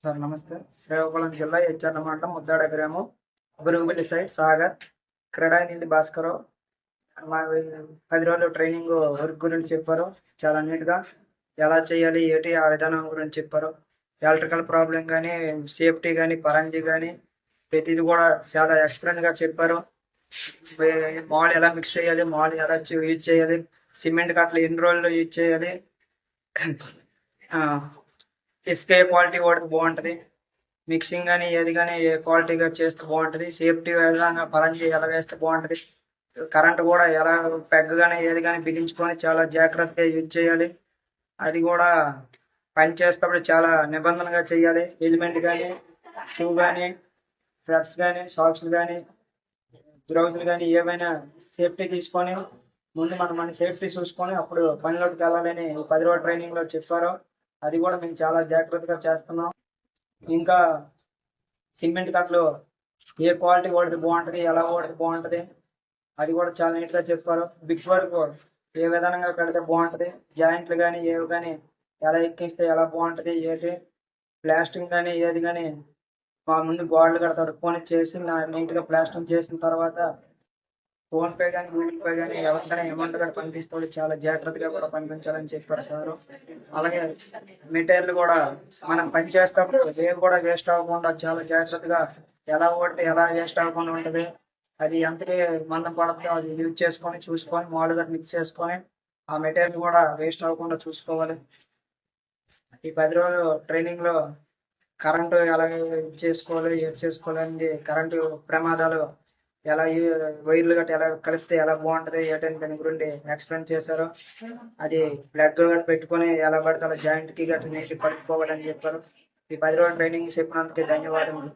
Sir నమస్తే. శ్రీకాకుళం జిల్లా హెచ్చర్ల మండలం ముద్దాడ గ్రామం, గురుగుపల్లి సైడ్ సాగర్, క్రీడా నుండి భాస్కర్. మా 10 రోజులు ట్రైనింగ్ వర్క్ గురించి చెప్పారు. చాలా నీట్గా ఎలా చేయాలి ఏంటి ఆ విధానం గురించి చెప్పారు. ఎలక్ట్రికల్ ప్రాబ్లం కానీ, సేఫ్టీ కానీ, పరంజీ కానీ ప్రతిది కూడా చాలా ఎక్స్ప్లెయిన్గా చెప్పారు. మాల్ ఎలా మిక్స్ చేయాలి, మాల్ ఎలా యూజ్ చేయాలి, సిమెంట్ కట్టలు ఎన్ని రోజులు యూజ్ చేయాలి, ఇసుక ఏ క్వాలిటీ వాడితే బాగుంటుంది, మిక్సింగ్ కానీ ఏది కానీ ఏ క్వాలిటీగా చేస్తే బాగుంటుంది, సేఫ్టీ విధంగా పరంజీ ఎలా వేస్తే బాగుంటుంది, కరెంట్ కూడా ఎలా పెగ్ కానీ ఏది కానీ బిగించుకొని చాలా జాగ్రత్తగా యూజ్ చేయాలి. అది కూడా పని చేసేటప్పుడు చాలా నిబంధనగా చేయాలి. హెల్మెట్ కానీ, షూ కానీ, ఫ్లడ్స్ కానీ, సాక్స్ కానీ, గ్లౌజులు కానీ ఏమైనా సేఫ్టీ తీసుకొని ముందు మన సేఫ్టీ చూసుకొని అప్పుడు పనిలోకి వెళ్ళాలని 10 రోజుల ట్రైనింగ్ లో చెప్పారు. అది కూడా మేము చాలా జాగ్రత్తగా చేస్తున్నాం. ఇంకా సిమెంట్ కట్టలు ఏ క్వాలిటీ వాడితే బాగుంటుంది, ఎలా వాడితే బాగుంటుంది అది కూడా చాలా నీట్ గా చెప్పారు. బిగ్ వర్క్ ఏ విధంగా కడితే బాగుంటుంది, జాయింట్లు కానీ ఏవి కానీ ఎలా ఎక్కిస్తే ఎలా బాగుంటుంది, ఏంటి ప్లాస్టింగ్ కానీ ఏది కానీ మా ముందు గోడలు కూడా తడుపుకొని చేసి నీట్ గా ప్లాస్టింగ్ చేసిన తర్వాత ఫోన్ పే కానీ గూగుల్ పే కానీ ఎవరికైనా అమౌంట్ కూడా పంపిస్తాడు. చాలా జాగ్రత్తగా కూడా పంపించాలని చెప్పారు సార్. అలాగే మెటీరియల్ కూడా మనం పని చేసేటప్పుడు ఏవి కూడా వేస్ట్ అవ్వకుండా చాలా జాగ్రత్తగా ఎలా ఓడితే ఎలా వేస్ట్ అవ్వకుండా ఉంటుంది, అది ఎంతకి మందం పడుతుందో అది యూజ్ చేసుకొని చూసుకొని మామూలుగా మిక్స్ చేసుకొని ఆ మెటీరియల్ కూడా వేస్ట్ అవ్వకుండా చూసుకోవాలి. ఈ 10 రోజులు ట్రైనింగ్ లో కరెంటు ఎలా చేసుకోవాలి, యూజ్ చేసుకోవాలి అనేది, కరెంటు ప్రమాదాలు ఎలా వైర్లు గట్రా ఎలా కలిపితే ఎలా బాగుంటది ఏంటని దాని గురించి ఎక్స్ప్లెయిన్ చేశారు. అది ప్లగ్ గట్రా పెట్టుకొని ఎలా పడితే అలా జాయింట్ కి గట్రా నీట్ కలుపుకోవాలని చెప్పారు. ఈ 10 రోజుల ట్రైనింగ్ చెప్పినందుకు ధన్యవాదములు.